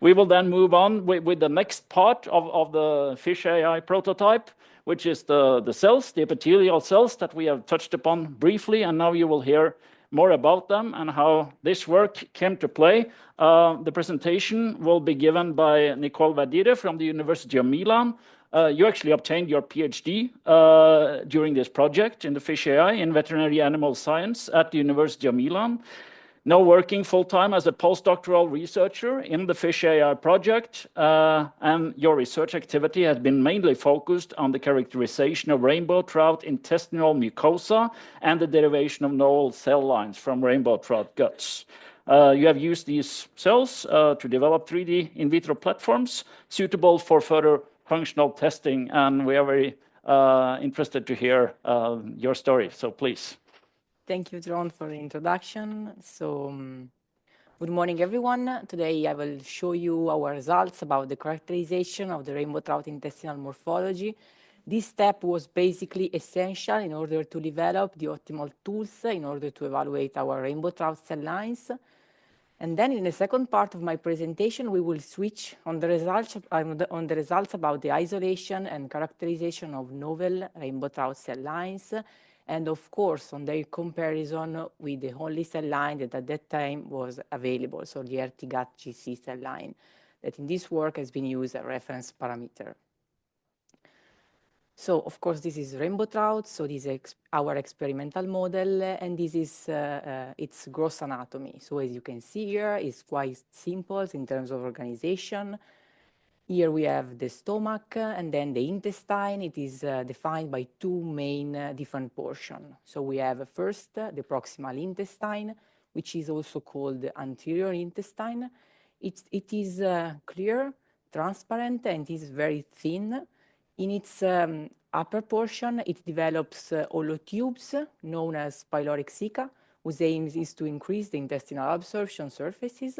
We will then move on with the next part of the fish AI prototype, which is the cells, the epithelial cells that we have touched upon briefly, and now you will hear more about them and how this work came to play. The presentation will be given by Nicole Verdire from the University of Milan. You actually obtained your PhD during this project in the fish AI in veterinary animal science at the University of Milan. Now working full-time as a postdoctoral researcher in the fish AI project, and your research activity has been mainly focused on the characterization of rainbow trout intestinal mucosa and the derivation of novel cell lines from rainbow trout guts. You have used these cells to develop 3D in vitro platforms suitable for further functional testing, and we are very interested to hear your story, so please. Thank you, John, for the introduction. Good morning, everyone. Today I will show you our results about the characterization of the rainbow trout intestinal morphology. This step was basically essential in order to develop the optimal tools in order to evaluate our rainbow trout cell lines. And then in the second part of my presentation, we will switch on the results about the isolation and characterization of novel rainbow trout cell lines, and of course, on their comparison with the only cell line that at that time was available, so the RT-GAT GC cell line, that in this work has been used as a reference parameter. So, of course, this is rainbow trout, so this is our experimental model, and this is its gross anatomy. So as you can see here, it's quite simple in terms of organization. Here we have the stomach and then the intestine. It is defined by two main different portions. So we have first the proximal intestine, which is also called the anterior intestine. It is clear, transparent, and is very thin. In its upper portion, it develops holotubes known as pyloric ceca, whose aim is to increase the intestinal absorption surfaces.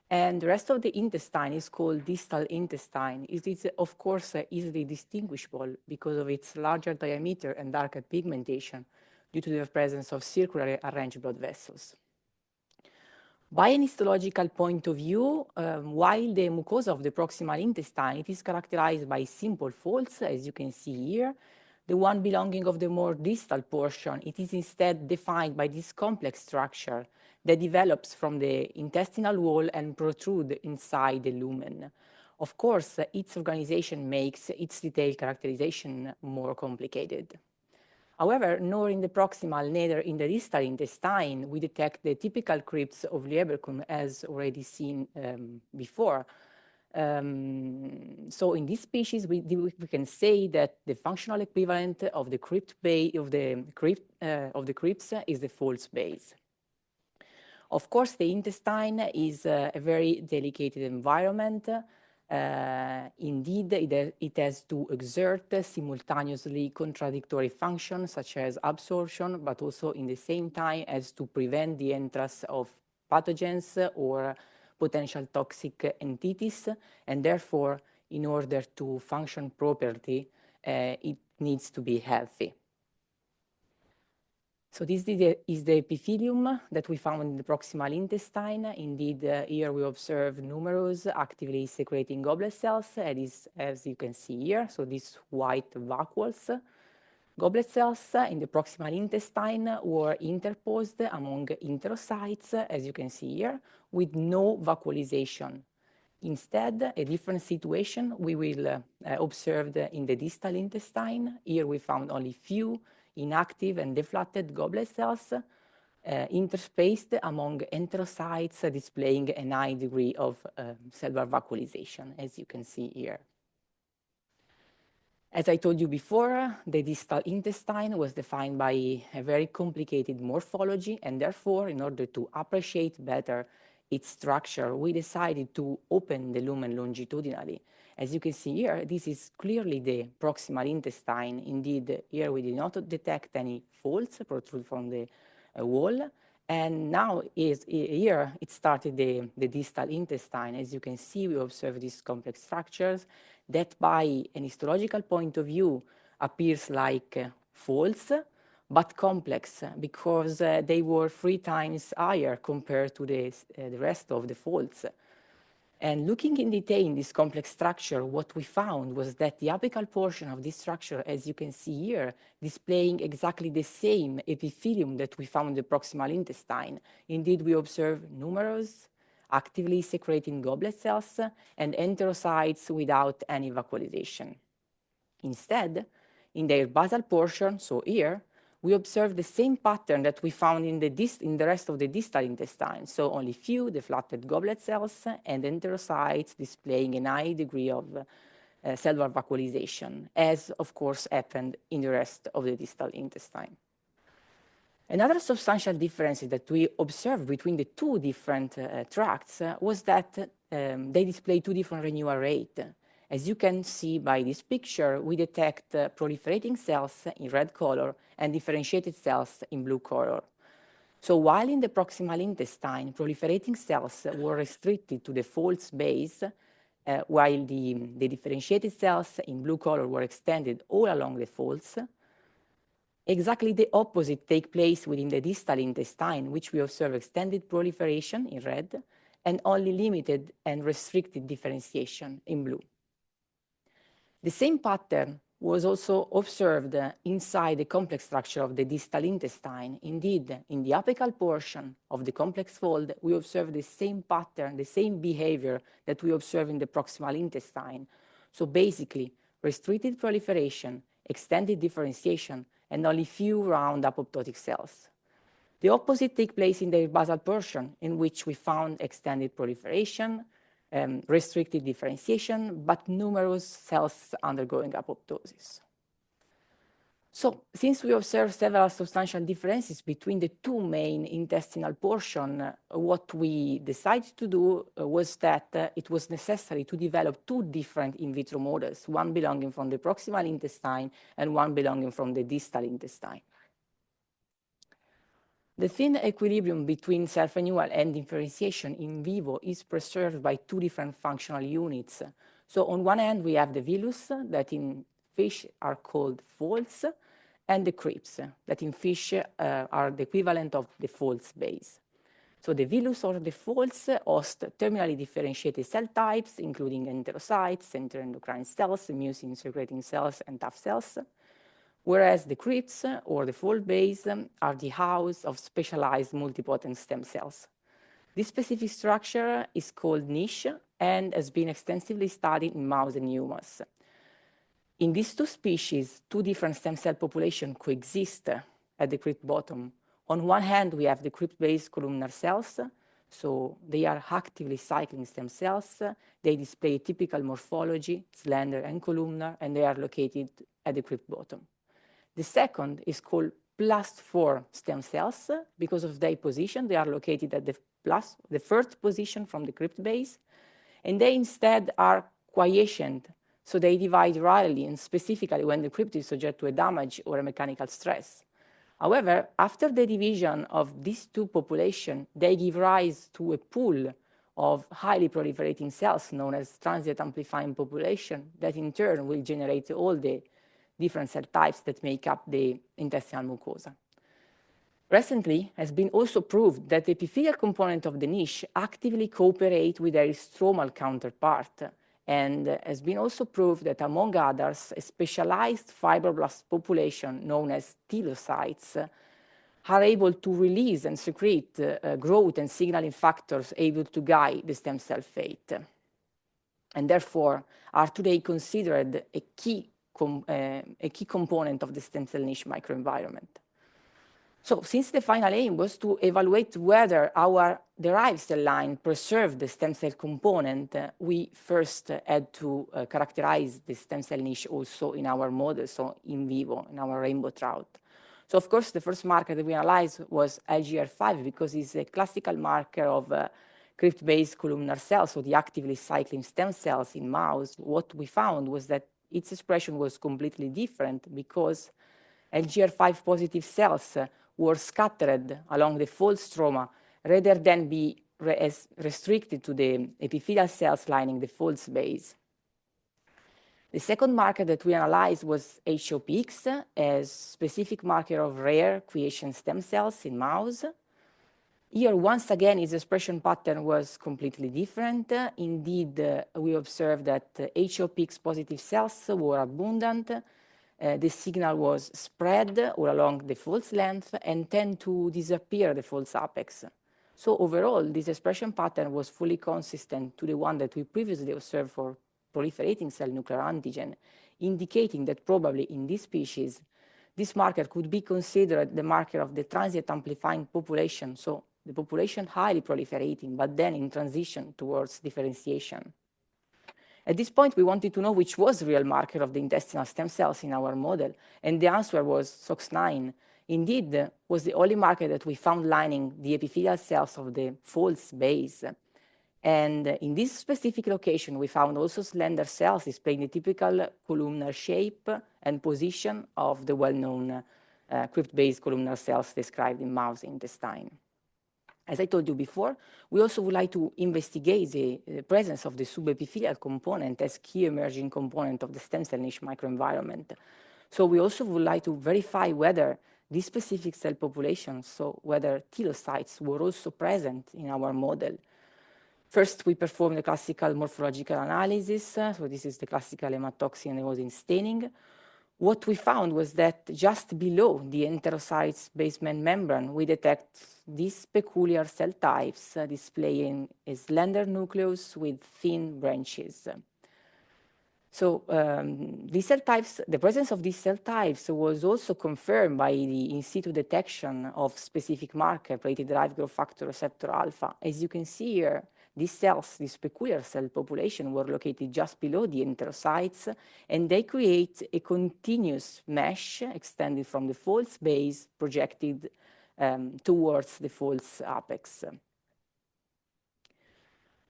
And the rest of the intestine is called distal intestine. It is, of course, easily distinguishable because of its larger diameter and darker pigmentation due to the presence of circularly arranged blood vessels. By an histological point of view, while the mucosa of the proximal intestine it is characterized by simple folds, as you can see here, the one belonging of the more distal portion, it is instead defined by this complex structure that develops from the intestinal wall and protrude inside the lumen. Of course, its organization makes its detailed characterization more complicated. However, nor in the proximal, neither in the distal intestine, we detect the typical crypts of Lieberkühn as already seen before. So in this species, we can say that the functional equivalent of the crypts is the false base. Of course, the intestine is a very delicate environment. Indeed, it has to exert simultaneously contradictory functions such as absorption, but also in the same time has to prevent the entrance of pathogens or potential toxic entities, and therefore, in order to function properly, it needs to be healthy. So this is the epithelium that we found in the proximal intestine. Indeed, here we observe numerous actively secreting goblet cells, as you can see here. So these white vacuoles. Goblet cells in the proximal intestine were interposed among enterocytes, as you can see here, with no vacuolization. Instead, a different situation we will observe in the distal intestine. Here we found only few inactive and deflatted goblet cells interspaced among enterocytes displaying a high degree of cellular vacuolization, as you can see here. As I told you before, the distal intestine was defined by a very complicated morphology, and therefore, in order to appreciate better its structure, we decided to open the lumen longitudinally. As you can see here, this is clearly the proximal intestine. Indeed, here we did not detect any folds protrude from the wall. And now here it started the distal intestine. As you can see, we observe these complex structures that by an histological point of view appears like folds, but complex because they were 3 times higher compared to the rest of the folds. And looking in detail in this complex structure, what we found was that the apical portion of this structure, as you can see here, displaying exactly the same epithelium that we found in the proximal intestine. Indeed, we observe numerous actively secreting goblet cells and enterocytes without any vacuolization. Instead, in their basal portion, so here, we observe the same pattern that we found in the rest of the distal intestine. So only few deflatted goblet cells and enterocytes displaying a high degree of cellular vacuolization, as of course happened in the rest of the distal intestine. Another substantial difference that we observed between the two different tracts was that they display two different renewal rates. As you can see by this picture, we detect proliferating cells in red color and differentiated cells in blue color. So while in the proximal intestine, proliferating cells were restricted to the false base, while the differentiated cells in blue color were extended all along the false, exactly the opposite takes place within the distal intestine, which we observe extended proliferation in red and only limited and restricted differentiation in blue. The same pattern was also observed inside the complex structure of the distal intestine. Indeed, in the apical portion of the complex fold, we observe the same pattern, the same behavior that we observe in the proximal intestine. So basically, restricted proliferation, extended differentiation, and only few round apoptotic cells. The opposite takes place in the basal portion, in which we found extended proliferation, restricted differentiation, but numerous cells undergoing apoptosis. So, since we observed several substantial differences between the two main intestinal portions, what we decided to do was that it was necessary to develop two different in vitro models, one belonging from the proximal intestine and one belonging from the distal intestine. The thin equilibrium between self-renewal and differentiation in vivo is preserved by two different functional units. So on one hand, we have the villus, that in fish are called folds, and the crypts, that in fish are the equivalent of the false base. So the villus or the folds host terminally differentiated cell types, including enterocytes, enteroendocrine cells, mucin-secreting cells, and tough cells, whereas the crypts or the fold base are the house of specialized multipotent stem cells. This specific structure is called niche and has been extensively studied in mouse and humans. In these two species, two different stem cell populations coexist at the crypt bottom. On one hand, we have the crypt-based columnar cells, so they are actively cycling stem cells. They display typical morphology, slender and columnar, and they are located at the crypt bottom. The second is called +4 stem cells. Because of their position, they are located at the first position from the crypt base, and they instead are quiescent, so they divide rarely and specifically when the crypt is subject to a damage or a mechanical stress. However, after the division of these two populations, they give rise to a pool of highly proliferating cells known as transient amplifying population that in turn will generate all the different cell types that make up the intestinal mucosa. Recently, has been also proved that the epithelial component of the niche actively cooperate with their stromal counterpart, and has been also proved that, among others, a specialized fibroblast population known as telocytes are able to release and secrete growth and signaling factors able to guide the stem cell fate, and therefore are today considered a key component of the stem cell niche microenvironment. So since the final aim was to evaluate whether our derived cell line preserved the stem cell component, we first had to characterize the stem cell niche also in our model, so in vivo, in our rainbow trout. So of course, the first marker that we analyzed was LGR5 because it's a classical marker of crypt-based columnar cells, so the actively cycling stem cells in mouse. What we found was that its expression was completely different because LGR5 positive cells were scattered along the fold stroma rather than be restricted to the epithelial cells lining the fold's base. The second marker that we analyzed was HOPX, a specific marker of rare quiescent stem cells in mouse. Here, once again, its expression pattern was completely different. Indeed, we observed that HO peaks positive cells were abundant. The signal was spread all along the false length and tend to disappear the false apex. So overall, this expression pattern was fully consistent to the one that we previously observed for proliferating cell nuclear antigen, indicating that probably in this species, this marker could be considered the marker of the transient amplifying population, so the population highly proliferating, but then in transition towards differentiation. At this point, we wanted to know which was the real marker of the intestinal stem cells in our model, and the answer was SOX9. Indeed, was the only marker that we found lining the epithelial cells of the false base. And in this specific location, we found also slender cells displaying the typical columnar shape and position of the well-known crypt-based columnar cells described in mouse intestine. As I told you before, we also would like to investigate the presence of the subepithelial component as key emerging component of the stem cell niche microenvironment. So we also would like to verify whether these specific cell populations, so whether telocytes were also present in our model. First, we performed the classical morphological analysis. So this is the classical hematoxin and eosin staining. What we found was that just below the enterocytes basement membrane, we detect these peculiar cell types displaying a slender nucleus with thin branches. So these cell types, the presence of these cell types was also confirmed by the in situ detection of specific marker, platelet-derived growth factor receptor alpha. As you can see here, these cells, this peculiar cell population, were located just below the enterocytes, and they create a continuous mesh extending from the false base projected towards the false apex.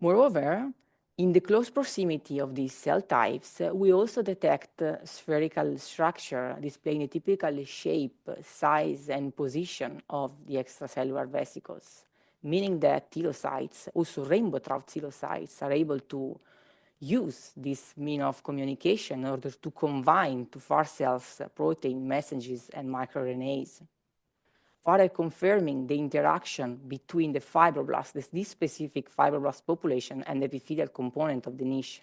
Moreover, in the close proximity of these cell types, we also detect spherical structure displaying a typical shape, size, and position of the extracellular vesicles, meaning that telocytes, also rainbow trout telocytes, are able to use this mean of communication in order to combine to far cells protein messages and microRNAs, further confirming the interaction between the fibroblasts, this specific fibroblast population, and the epithelial component of the niche.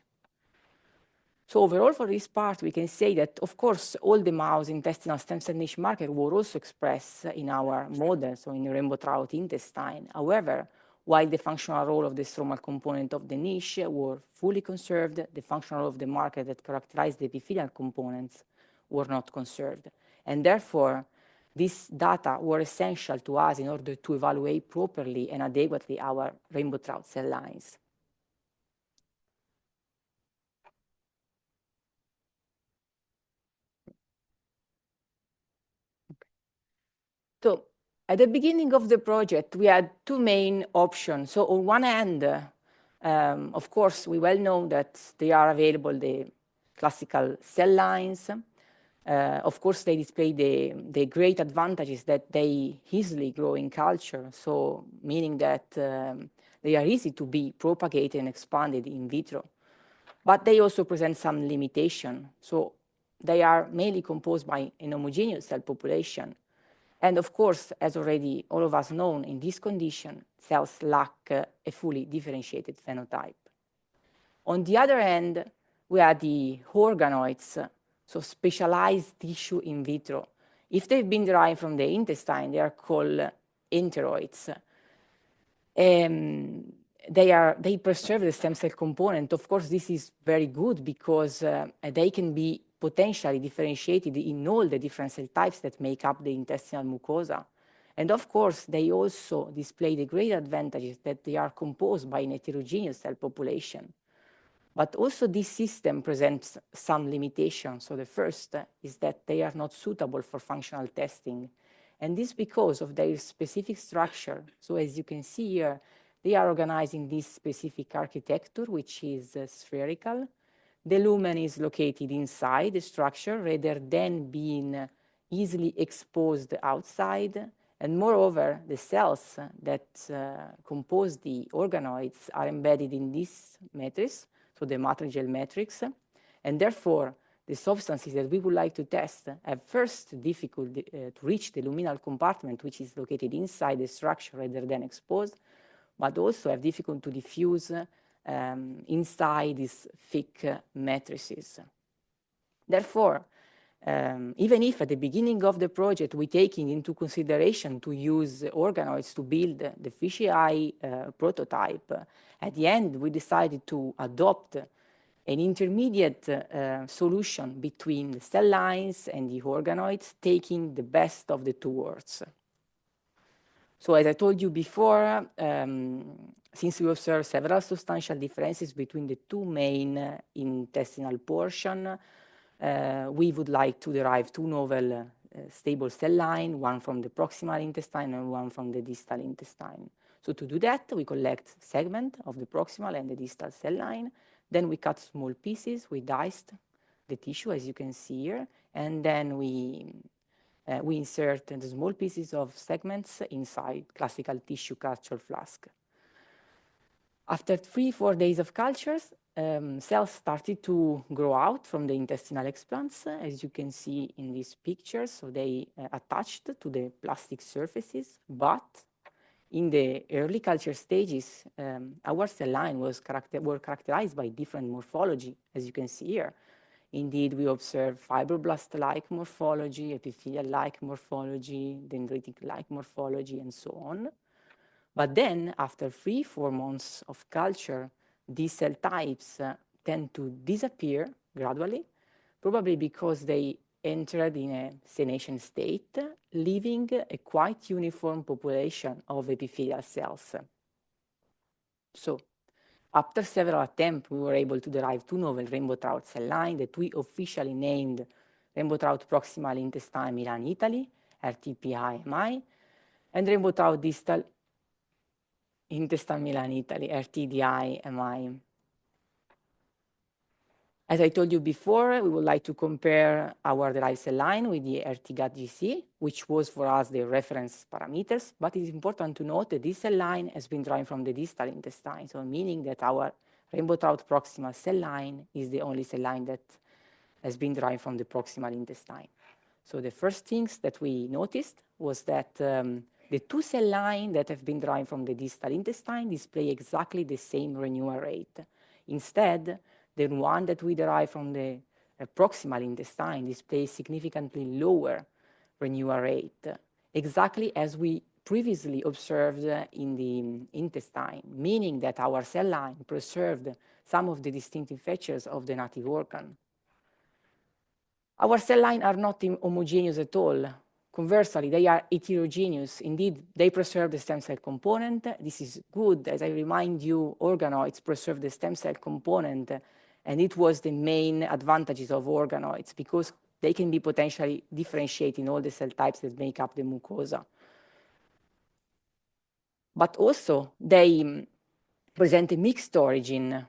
So overall, for this part, we can say that, of course, all the mouse intestinal stem cell niche markers were also expressed in our model, so in the rainbow trout intestine. However, while the functional role of the stromal component of the niche were fully conserved, the functional role of the marker that characterized the epithelial components were not conserved. And therefore, these data were essential to us in order to evaluate properly and adequately our rainbow trout cell lines. So at the beginning of the project, we had two main options. So on one hand, of course, we well know that they are available, the classical cell lines. Of course, they display the great advantages that they easily grow in culture, so meaning that they are easy to be propagated and expanded in vitro. But they also present some limitation. So they are mainly composed by an homogeneous cell population. And of course, as already all of us know, in this condition, cells lack a fully differentiated phenotype. On the other hand, we have the organoids, so specialized tissue in vitro. If they've been derived from the intestine, they are called enteroids. They preserve the stem cell component. Of course, this is very good because they can be potentially differentiated in all the different cell types that make up the intestinal mucosa. And of course, they also display the great advantages that they are composed by an heterogeneous cell population. But also this system presents some limitations. So the first is that they are not suitable for functional testing. And this because of their specific structure. So as you can see here, they are organized in this specific architecture, which is spherical. The lumen is located inside the structure rather than being easily exposed outside. And moreover, the cells that compose the organoids are embedded in this matrix, so the matrigel matrix, and therefore the substances that we would like to test have first difficulty to reach the luminal compartment, which is located inside the structure rather than exposed, but also have difficulty to diffuse inside these thick matrices. Therefore, even if at the beginning of the project we taking into consideration to use organoids to build the fish eye prototype, at the end we decided to adopt an intermediate solution between the cell lines and the organoids, taking the best of the two worlds. So as I told you before, since we observed several substantial differences between the two main intestinal portions, we would like to derive two novel stable cell lines, one from the proximal intestine and one from the distal intestine. So to do that, we collect segments of the proximal and the distal cell line. Then we cut small pieces, we diced the tissue, as you can see here, and then we insert the small pieces of segments inside classical tissue culture flask. After 3-4 days of cultures, cells started to grow out from the intestinal explants, as you can see in these pictures. So they attached to the plastic surfaces, but in the early culture stages, our cell line were characterized by different morphology, as you can see here. Indeed, we observe fibroblast-like morphology, epithelial-like morphology, dendritic-like morphology, and so on. But then, after 3-4 months of culture, these cell types tend to disappear gradually, probably because they entered in a cyanation state, leaving a quite uniform population of epithelial cells. So, after several attempts, we were able to derive two novel rainbow trout cell lines that we officially named rainbow trout proximal intestine Milan, Italy, RTPI-MI, and rainbow trout distal intestine Milan, Italy, RTDI-MI. As I told you before, we would like to compare our derived cell line with the RT-GAT-GC, which was for us the reference parameters, but it's important to note that this cell line has been derived from the distal intestine, so meaning that our rainbow trout proximal cell line is the only cell line that has been derived from the proximal intestine. So the first things that we noticed was that the two cell lines that have been derived from the distal intestine display exactly the same renewal rate. Instead, the one that we derive from the proximal intestine displays significantly lower renewal rate, exactly as we previously observed in the intestine, meaning that our cell line preserved some of the distinctive features of the native organ. Our cell lines are not homogeneous at all. Conversely, they are heterogeneous. Indeed, they preserve the stem cell component. This is good. As I remind you, organoids preserve the stem cell component, and it was the main advantages of organoids because they can be potentially differentiated in all the cell types that make up the mucosa. But also, they present a mixed origin.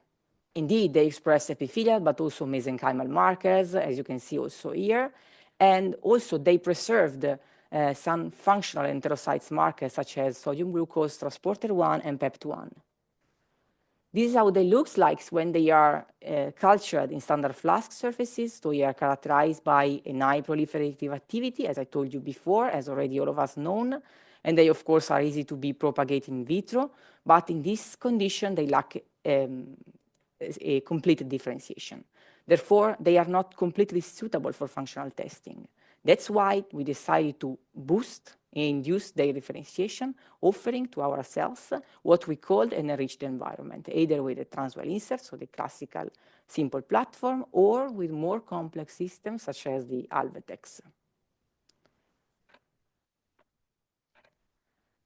Indeed, they express epithelial, but also mesenchymal markers, as you can see also here. And also, they preserved some functional enterocytes markers, such as sodium glucose transporter 1 and PEP1. This is how they look like when they are cultured in standard flask surfaces. So they are characterized by a high proliferative activity, as I told you before, as already all of us known. And they, of course, are easy to be propagated in vitro. But in this condition, they lack a complete differentiation. Therefore, they are not completely suitable for functional testing. That's why we decided to boost and induce their differentiation, offering to our cells what we called an enriched environment, either with a transwell insert, so the classical simple platform, or with more complex systems such as the Alvetex.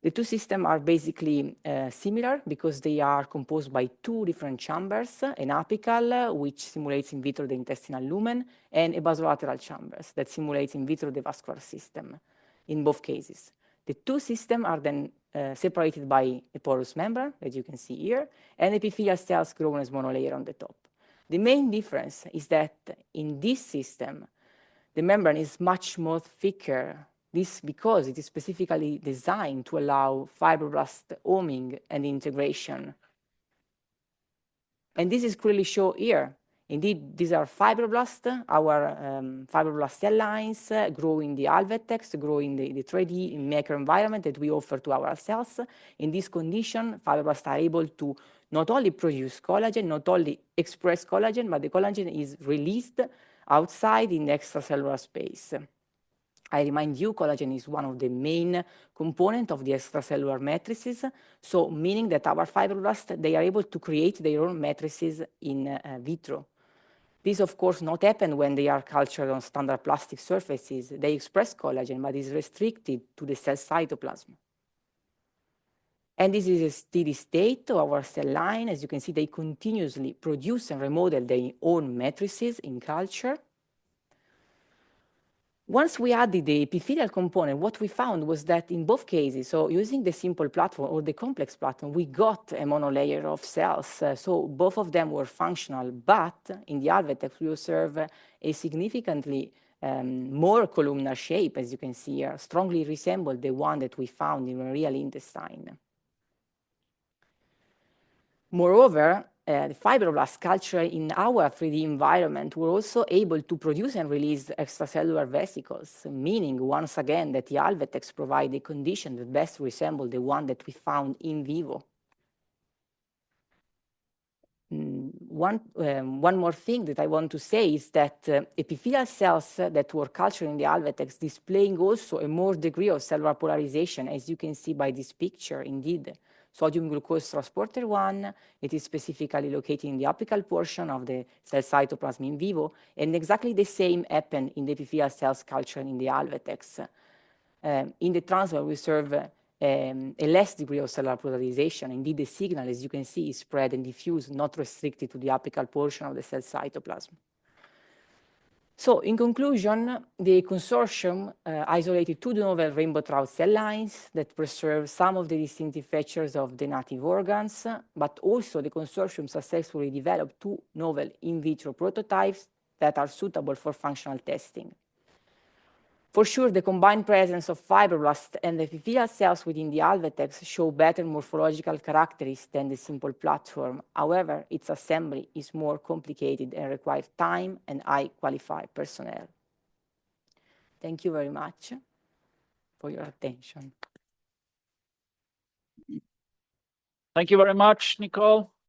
The two systems are basically similar because they are composed by two different chambers, an apical, which simulates in vitro the intestinal lumen, and a basolateral chambers that simulates in vitro the vascular system in both cases. The two systems are then separated by a porous membrane, as you can see here, and epithelial cells grown as monolayer on the top. The main difference is that in this system, the membrane is much more thicker. This because it is specifically designed to allow fibroblast homing and integration. And this is clearly shown here. Indeed, these are fibroblasts, our fibroblast cell lines growing the Alvetex, growing the 3D maker environment that we offer to our cells. In this condition, fibroblasts are able to not only produce collagen, not only express collagen, but the collagen is released outside in the extracellular space. I remind you, collagen is one of the main components of the extracellular matrices, so meaning that our fibroblasts, they are able to create their own matrices in vitro. This, of course, not happen when they are cultured on standard plastic surfaces. They express collagen, but is restricted to the cell cytoplasm. And this is a steady state of our cell line. As you can see, they continuously produce and remodel their own matrices in culture. Once we added the epithelial component, what we found was that in both cases, so using the simple platform or the complex platform, we got a monolayer of cells. So both of them were functional, but in the Alvetex, we observe a significantly more columnar shape, as you can see here, strongly resemble the one that we found in a real intestine. Moreover, the fibroblast culture in our 3D environment were also able to produce and release extracellular vesicles, meaning once again that the Alvetex provide a condition that best resemble the one that we found in vivo. One more thing that I want to say is that epithelial cells that were cultured in the Alvetex displaying also a more degree of cellular polarization, as you can see by this picture, indeed. Sodium glucose transporter 1, it is specifically located in the apical portion of the cell cytoplasm in vivo, and exactly the same happened in the epithelial cells cultured in the Alvetex. In the transfer, we observe a less degree of cellular polarization. Indeed, the signal, as you can see, is spread and diffused, not restricted to the apical portion of the cell cytoplasm. So, in conclusion, the consortium isolated two novel rainbow trout cell lines that preserve some of the distinctive features of the native organs, but also the consortium successfully developed two novel in vitro prototypes that are suitable for functional testing. For sure, the combined presence of fibroblasts and epithelial cells within the Alvetex show better morphological characteristics than the simple platform. However, its assembly is more complicated and requires time and high qualified personnel. Thank you very much for your attention. Thank you very much, Nicole.